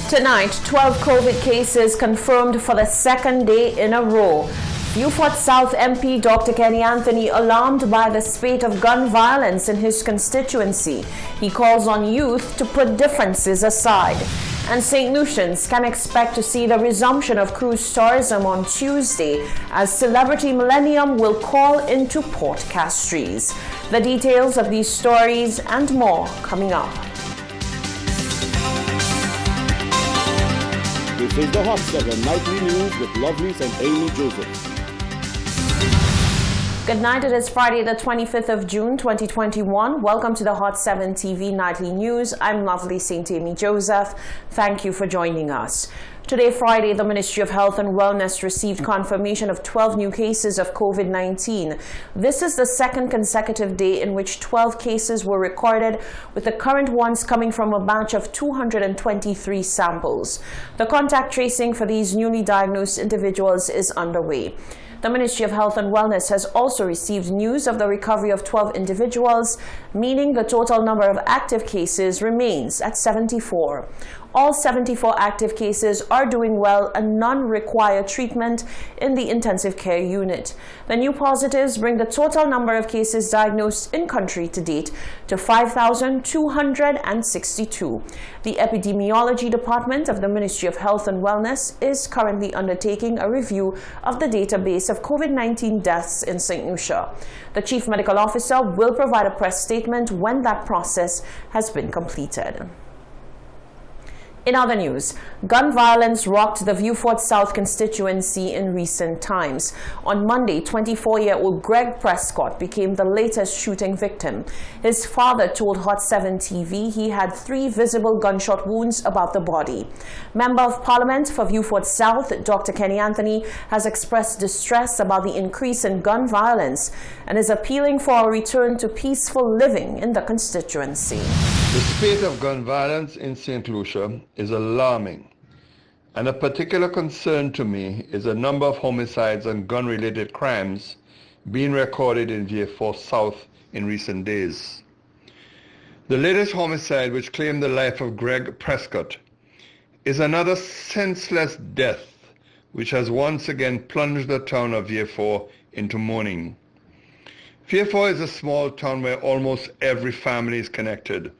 Tonight, 12 COVID cases confirmed for the second day in a row. Beaufort South MP Dr. Kenny Anthony alarmed by the spate of gun violence in his constituency. He calls on youth to put differences aside. And St. Lucians can expect to see the resumption of cruise tourism on Tuesday as Celebrity Millennium will call into Port Castries. The details of these stories and more coming up. This is the Hot 7 Nightly News with Lovelace and Amy Joseph. Good night. It is Friday, the 25th of June, 2021. Welcome to the Hot 7 TV Nightly News. I'm Lovely St. Amy Joseph. Thank you for joining us. Today, Friday, the Ministry of Health and Wellness received confirmation of 12 new cases of COVID-19. This is the second consecutive day in which 12 cases were recorded, with the current ones coming from a batch of 223 samples. The contact tracing for these newly diagnosed individuals is underway. The Ministry of Health and Wellness has also received news of the recovery of 12 individuals, meaning the total number of active cases remains at 74. All 74 active cases are doing well and none require treatment in the intensive care unit. The new positives bring the total number of cases diagnosed in country to date to 5,262. The Epidemiology Department of the Ministry of Health and Wellness is currently undertaking a review of the database of COVID-19 deaths in St. Lucia. The Chief Medical Officer will provide a press statement when that process has been completed. In other news, gun violence rocked the Beaufort South constituency in recent times. On Monday, 24-year-old Greg Prescott became the latest shooting victim. His father told Hot 7 TV he had 3 visible gunshot wounds about the body. Member of Parliament for Beaufort South, Dr. Kenny Anthony, has expressed distress about the increase in gun violence and is appealing for a return to peaceful living in the constituency. The spate of gun violence in St. Lucia is alarming, and a particular concern to me is the number of homicides and gun-related crimes being recorded in Beaufort South in recent days. The latest homicide, which claimed the life of Greg Prescott, is another senseless death which has once again plunged the town of Beaufort into mourning. Beaufort is a small town where almost every family is connected.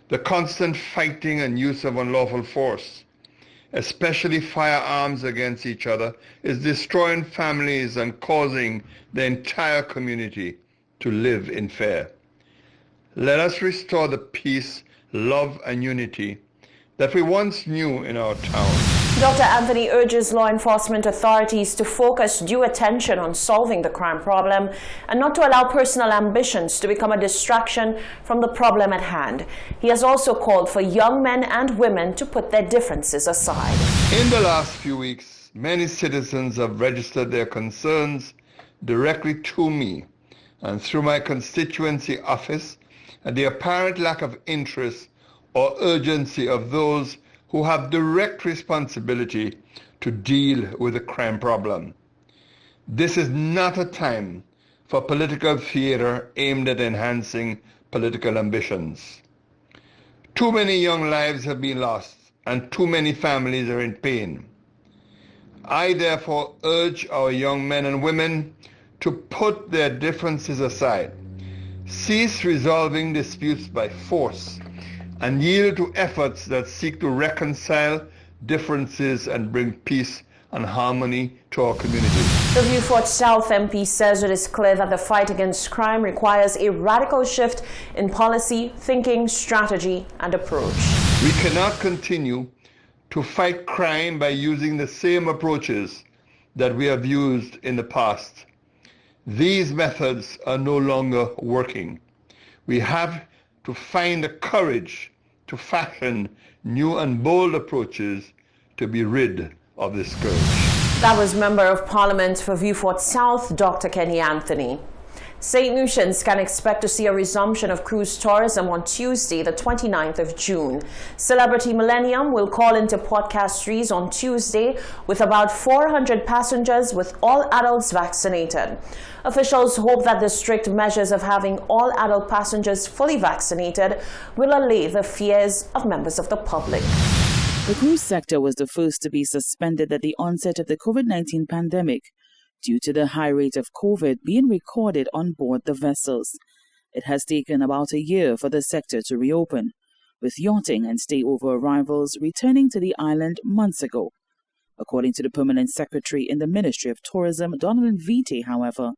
The constant fighting and use of unlawful force, especially firearms against each other, is destroying families and causing the entire community to live in fear. Let us restore the peace, love, and unity that we once knew in our town. Dr. Anthony urges law enforcement authorities to focus due attention on solving the crime problem and not to allow personal ambitions to become a distraction from the problem at hand. He has also called for young men and women to put their differences aside. In the last few weeks, many citizens have registered their concerns directly to me and through my constituency office at the apparent lack of interest or urgency of those who have direct responsibility to deal with the crime problem. This is not a time for political theater aimed at enhancing political ambitions. Too many young lives have been lost and too many families are in pain. I therefore urge our young men and women to put their differences aside, cease resolving disputes by force, and yield to efforts that seek to reconcile differences and bring peace and harmony to our community. The Beaufort South MP says it is clear that the fight against crime requires a radical shift in policy, thinking, strategy, and approach. We cannot continue to fight crime by using the same approaches that we have used in the past. These methods are no longer working. We have to find the courage to fashion new and bold approaches to be rid of this scourge. That was Member of Parliament for Beaufort South, Dr. Kenny Anthony. St. Lucians can expect to see a resumption of cruise tourism on Tuesday, the 29th of June. Celebrity Millennium will call into Port Castries on Tuesday with about 400 passengers, with all adults vaccinated. Officials hope that the strict measures of having all adult passengers fully vaccinated will allay the fears of members of the public. The cruise sector was the first to be suspended at the onset of the COVID-19 pandemic due to the high rate of COVID being recorded on board the vessels. It has taken about a year for the sector to reopen, with yachting and stay-over arrivals returning to the island months ago. According to the Permanent Secretary in the Ministry of Tourism, Donovan Vitae, however,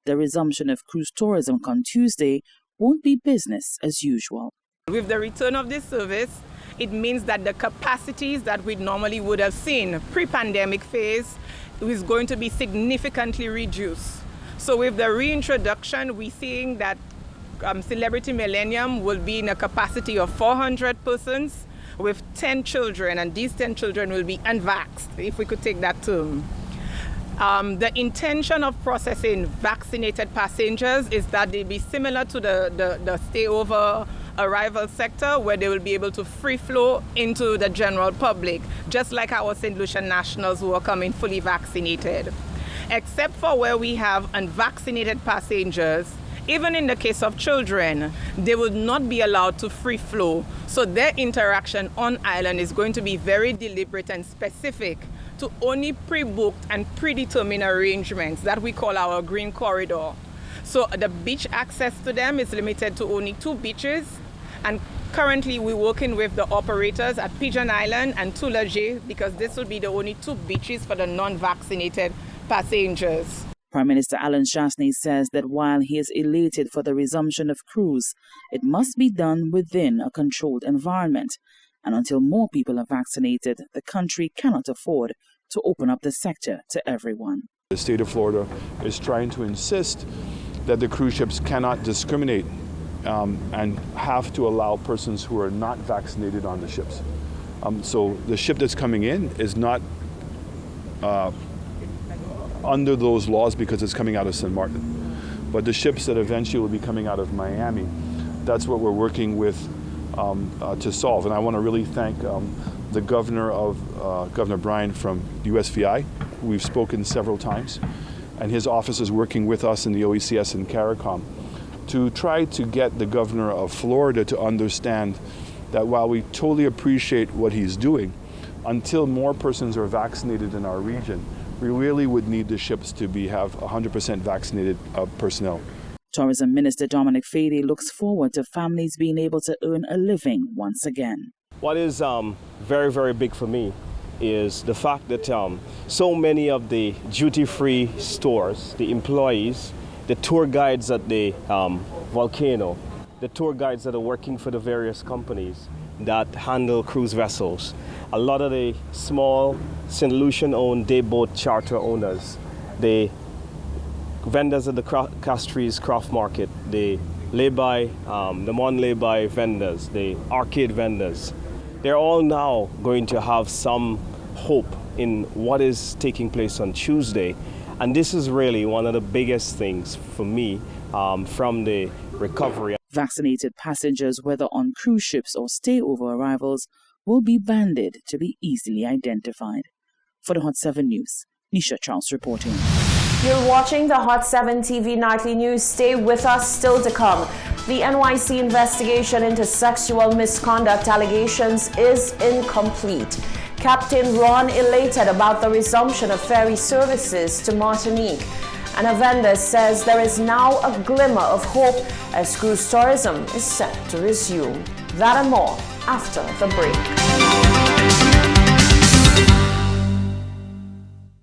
the resumption of cruise tourism come Tuesday won't be business as usual. With the return of this service, it means that the capacities that we normally would have seen pre-pandemic phase is going to be significantly reduced. So with the reintroduction, we're seeing that Celebrity Millennium will be in a capacity of 400 persons with 10 children, and these 10 children will be unvaxxed, if we could take that term. The intention of processing vaccinated passengers is that they be similar to the stay-over arrival sector, where they will be able to free flow into the general public, just like our St. Lucia nationals who are coming fully vaccinated. Except for where we have unvaccinated passengers, even in the case of children, they will not be allowed to free flow. So their interaction on island is going to be very deliberate and specific to only pre-booked and predetermined arrangements that we call our green corridor. So the beach access to them is limited to only 2 beaches. And currently we're working with the operators at Pigeon Island and Tulaje, because this will be the only 2 beaches for the non-vaccinated passengers. Prime Minister Alan Chastanet says that while he is elated for the resumption of cruise, it must be done within a controlled environment. And until more people are vaccinated, the country cannot afford to open up the sector to everyone. The state of Florida is trying to insist that the cruise ships cannot discriminate and have to allow persons who are not vaccinated on the ships. So the ship that's coming in is not under those laws because it's coming out of St. Martin. But the ships that eventually will be coming out of Miami, that's what we're working with to solve. And I want to really thank the governor Governor Bryan from USVI, who we've spoken several times, and his office is working with us in the OECS and CARICOM to try to get the governor of Florida to understand that while we totally appreciate what he's doing, until more persons are vaccinated in our region, we really would need the ships to have 100% vaccinated personnel. Tourism Minister Dominic Fady looks forward to families being able to earn a living once again. What is very, very big for me is the fact that so many of the duty-free stores, the employees, the tour guides at the volcano, the tour guides that are working for the various companies that handle cruise vessels, a lot of the small St. Lucian-owned day boat charter owners, the vendors at the Castries Craft Market, the lay-by, the non-lay-by vendors, the arcade vendors, they're all now going to have some hope in what is taking place on Tuesday. And this is really one of the biggest things for me from the recovery. Vaccinated passengers, whether on cruise ships or stay-over arrivals, will be banded to be easily identified. For the Hot 7 News, Nisha Charles reporting. You're watching the Hot 7 TV Nightly News. Stay with us, still to come. The NYC investigation into sexual misconduct allegations is incomplete. Captain Ron elated about the resumption of ferry services to Martinique. And a vendor says there is now a glimmer of hope as cruise tourism is set to resume. That and more after the break.